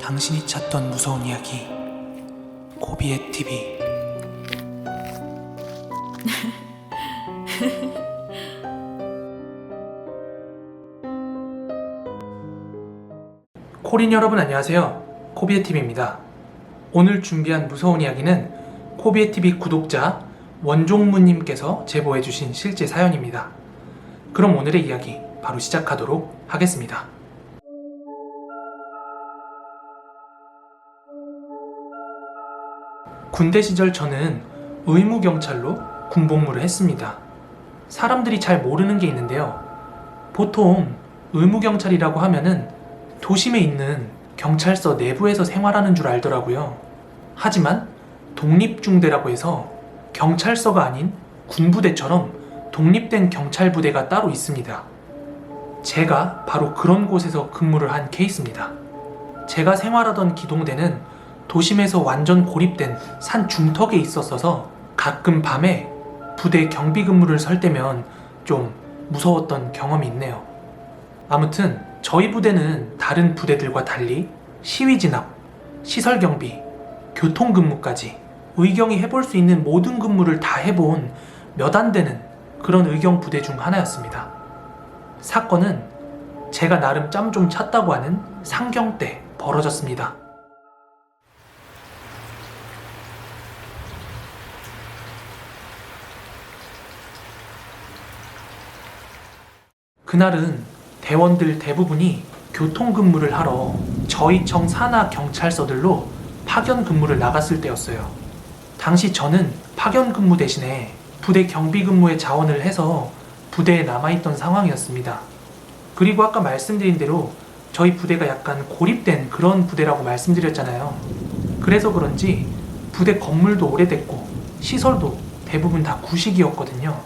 당신이 찾던 무서운 이야기 고비의 TV. 코린 여러분 안녕하세요. 코비의 TV입니다. 오늘 준비한 무서운 이야기는 코비의 TV 구독자 원종무님께서 제보해주신 실제 사연입니다. 그럼 오늘의 이야기 바로 시작하도록 하겠습니다. 군대 시절 저는 의무경찰로 군복무를 했습니다. 사람들이 잘 모르는 게 있는데요. 보통 의무경찰이라고 하면은 도심에 있는 경찰서 내부에서 생활하는 줄 알더라고요. 하지만 독립중대라고 해서 경찰서가 아닌 군부대처럼 독립된 경찰부대가 따로 있습니다. 제가 바로 그런 곳에서 근무를 한 케이스입니다. 제가 생활하던 기동대는 도심에서 완전 고립된 산 중턱에 있었어서 가끔 밤에 부대 경비 근무를 설 때면 좀 무서웠던 경험이 있네요. 아무튼 저희 부대는 다른 부대들과 달리 시위 진압, 시설 경비, 교통 근무까지 의경이 해볼 수 있는 모든 근무를 다 해본 몇 안 되는 그런 의경 부대 중 하나였습니다. 사건은 제가 나름 짬 좀 찼다고 하는 상경 때 벌어졌습니다. 그날은 대원들 대부분이 교통근무를 하러 저희 청 산하 경찰서들로 파견 근무를 나갔을 때였어요. 당시 저는 파견 근무 대신에 부대 경비 근무에 자원을 해서 부대에 남아있던 상황이었습니다. 그리고 아까 말씀드린 대로 저희 부대가 약간 고립된 그런 부대라고 말씀드렸잖아요. 그래서 그런지 부대 건물도 오래됐고 시설도 대부분 다 구식이었거든요.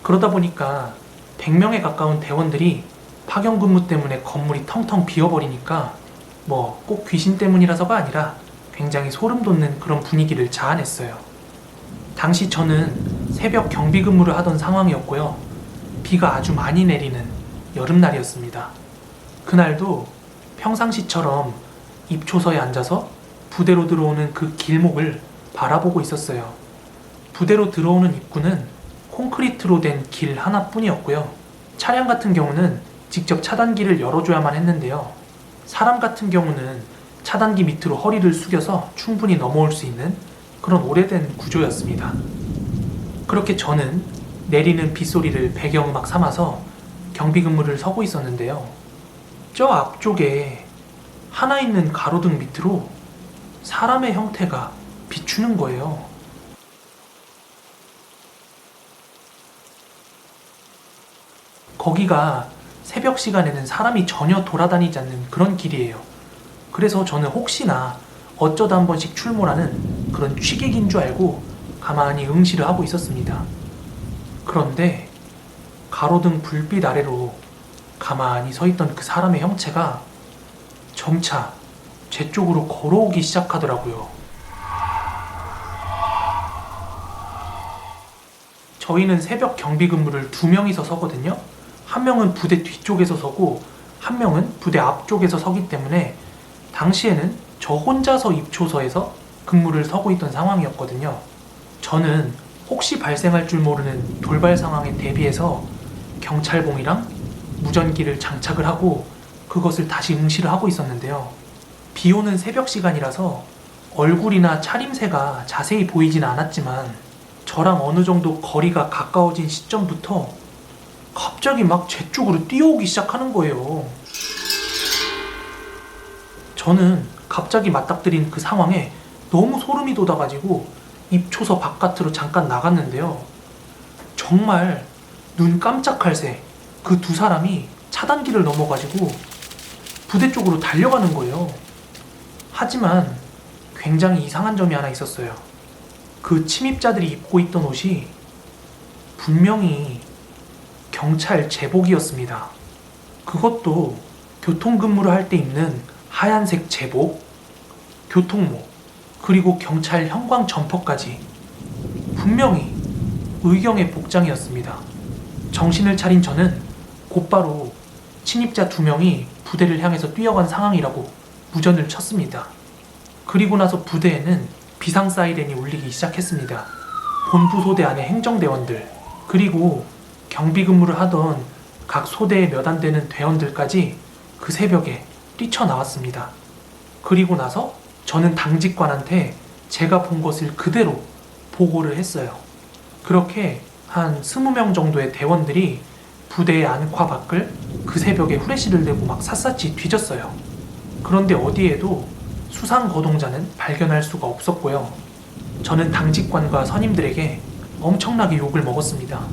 그러다 보니까 100명에 가까운 대원들이 파견 근무 때문에 건물이 텅텅 비어버리니까 뭐 꼭 귀신 때문이라서가 아니라 굉장히 소름 돋는 그런 분위기를 자아냈어요. 당시 저는 새벽 경비 근무를 하던 상황이었고요. 비가 아주 많이 내리는 여름날이었습니다. 그날도 평상시처럼 입초서에 앉아서 부대로 들어오는 그 길목을 바라보고 있었어요. 부대로 들어오는 입구는 콘크리트로 된 길 하나뿐이었고요. 차량 같은 경우는 직접 차단기를 열어줘야만 했는데요. 사람 같은 경우는 차단기 밑으로 허리를 숙여서 충분히 넘어올 수 있는 그런 오래된 구조였습니다. 그렇게 저는 내리는 빗소리를 배경음악 삼아서 경비 근무를 서고 있었는데요. 저 앞쪽에 하나 있는 가로등 밑으로 사람의 형태가 비추는 거예요. 거기가 새벽 시간에는 사람이 전혀 돌아다니지 않는 그런 길이에요. 그래서 저는 혹시나 어쩌다 한 번씩 출몰하는 그런 취객인 줄 알고 가만히 응시를 하고 있었습니다. 그런데 가로등 불빛 아래로 가만히 서 있던 그 사람의 형체가 점차 제 쪽으로 걸어오기 시작하더라고요. 저희는 새벽 경비 근무를 2명이서 서거든요. 한 명은 부대 뒤쪽에서 서고 한 명은 부대 앞쪽에서 서기 때문에 당시에는 저 혼자서 입초서에서 근무를 서고 있던 상황이었거든요. 저는 혹시 발생할 줄 모르는 돌발 상황에 대비해서 경찰봉이랑 무전기를 장착을 하고 그것을 다시 응시를 하고 있었는데요. 비 오는 새벽 시간이라서 얼굴이나 차림새가 자세히 보이지는 않았지만 저랑 어느 정도 거리가 가까워진 시점부터 갑자기 막 제 쪽으로 뛰어오기 시작하는 거예요. 저는 갑자기 맞닥뜨린 그 상황에 너무 소름이 돋아가지고 입초서 바깥으로 잠깐 나갔는데요. 정말 눈 깜짝할 새 그 두 사람이 차단기를 넘어가지고 부대 쪽으로 달려가는 거예요. 하지만 굉장히 이상한 점이 하나 있었어요. 그 침입자들이 입고 있던 옷이 분명히 경찰 제복이었습니다. 그것도 교통근무를 할 때 입는 하얀색 제복, 교통모, 그리고 경찰 형광 점퍼까지 분명히 의경의 복장이었습니다. 정신을 차린 저는 곧바로 침입자 2명이 부대를 향해서 뛰어간 상황이라고 무전을 쳤습니다. 그리고 나서 부대에는 비상 사이렌이 울리기 시작했습니다. 본부 소대 안의 행정대원들, 그리고 경비 근무를 하던 각 소대에 몇 안 되는 대원들까지 그 새벽에 뛰쳐나왔습니다. 그리고 나서 저는 당직관한테 제가 본 것을 그대로 보고를 했어요. 그렇게 한 20명 정도의 대원들이 부대의 안과 밖을 그 새벽에 후레쉬를 들고 막 샅샅이 뒤졌어요. 그런데 어디에도 수상 거동자는 발견할 수가 없었고요. 저는 당직관과 선임들에게 엄청나게 욕을 먹었습니다.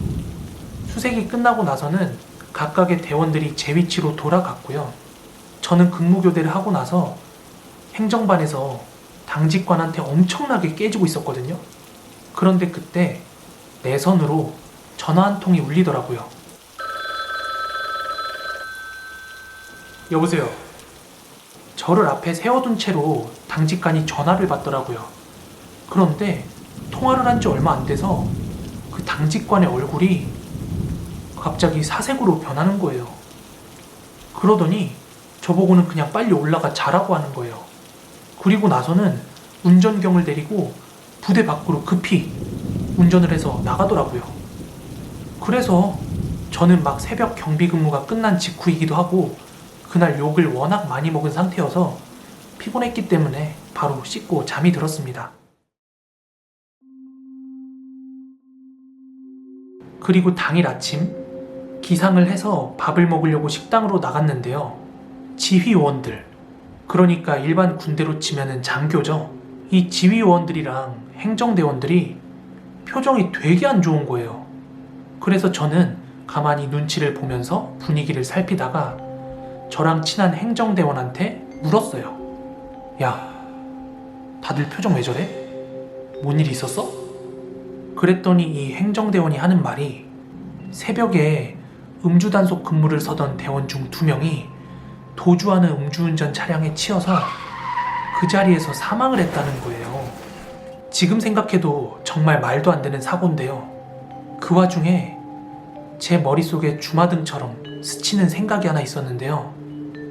수색이 끝나고 나서는 각각의 대원들이 제 위치로 돌아갔고요. 저는 근무교대를 하고 나서 행정반에서 당직관한테 엄청나게 깨지고 있었거든요. 그런데 그때 내 선으로 전화 한 통이 울리더라고요. 여보세요. 저를 앞에 세워둔 채로 당직관이 전화를 받더라고요. 그런데 통화를 한 지 얼마 안 돼서 그 당직관의 얼굴이 갑자기 사색으로 변하는 거예요. 그러더니 저보고는 그냥 빨리 올라가 자라고 하는 거예요. 그리고 나서는 운전경을 내리고 부대 밖으로 급히 운전을 해서 나가더라고요. 그래서 저는 막 새벽 경비 근무가 끝난 직후이기도 하고 그날 욕을 워낙 많이 먹은 상태여서 피곤했기 때문에 바로 씻고 잠이 들었습니다. 그리고 당일 아침 기상을 해서 밥을 먹으려고 식당으로 나갔는데요. 지휘요원들, 그러니까 일반 군대로 치면은 장교죠. 이 지휘요원들이랑 행정대원들이 표정이 되게 안 좋은 거예요. 그래서 저는 가만히 눈치를 보면서 분위기를 살피다가 저랑 친한 행정대원한테 물었어요. 야, 다들 표정 왜 저래? 뭔 일 있었어? 그랬더니 이 행정대원이 하는 말이 새벽에 음주단속 근무를 서던 대원 중 2명이 도주하는 음주운전 차량에 치여서 그 자리에서 사망을 했다는 거예요. 지금 생각해도 정말 말도 안 되는 사고인데요. 그 와중에 제 머릿속에 주마등처럼 스치는 생각이 하나 있었는데요.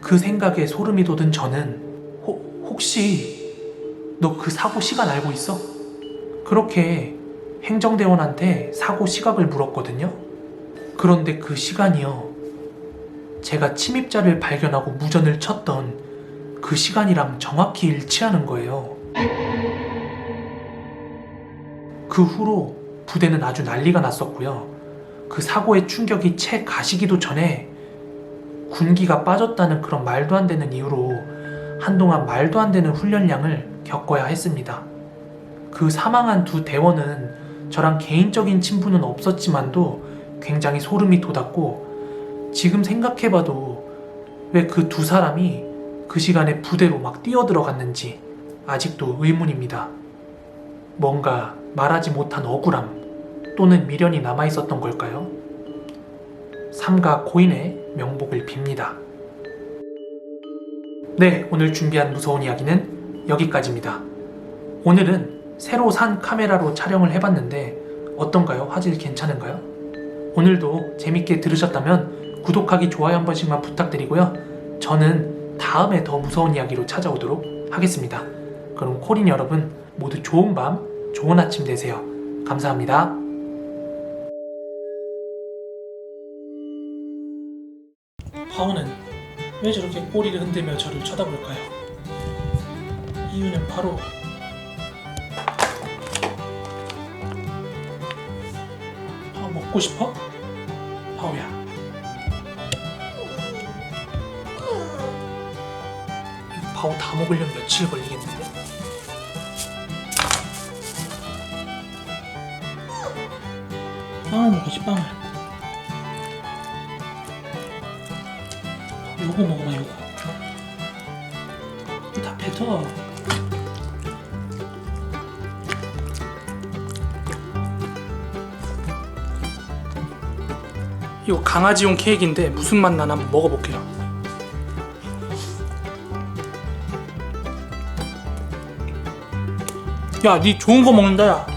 그 생각에 소름이 돋은 저는 혹시 너 그 사고 시간 알고 있어? 그렇게 행정대원한테 사고 시각을 물었거든요. 그런데 그 시간이요, 제가 침입자를 발견하고 무전을 쳤던 그 시간이랑 정확히 일치하는 거예요. 그 후로 부대는 아주 난리가 났었고요. 그 사고의 충격이 채 가시기도 전에 군기가 빠졌다는 그런 말도 안 되는 이유로 한동안 말도 안 되는 훈련량을 겪어야 했습니다. 그 사망한 2 대원은 저랑 개인적인 친분은 없었지만도 굉장히 소름이 돋았고, 지금 생각해봐도 왜 그 2 사람이 그 시간에 부대로 막 뛰어들어갔는지 아직도 의문입니다. 뭔가 말하지 못한 억울함 또는 미련이 남아있었던 걸까요? 삼가 고인의 명복을 빕니다. 네, 오늘 준비한 무서운 이야기는 여기까지입니다. 오늘은 새로 산 카메라로 촬영을 해봤는데 어떤가요? 화질 괜찮은가요? 오늘도 재밌게 들으셨다면 구독하기, 좋아요 한 번씩만 부탁드리고요. 저는 다음에 더 무서운 이야기로 찾아오도록 하겠습니다. 그럼 코린 여러분 모두 좋은 밤, 좋은 아침 되세요. 감사합니다. 바오는 왜 저렇게 꼬리를 흔들며 저를 쳐다볼까요? 이유는 바로 바오 먹고 싶어? 바오야, 이거 바오 다 먹으려면 며칠 걸리겠는데? 빵을 먹어야지, 빵을. 요거 먹어봐, 요거. 이거 다 뱉어. 이거 강아지용 케이크인데 무슨 맛 나나 한번 먹어볼게요. 야, 니 좋은 거 먹는다, 야.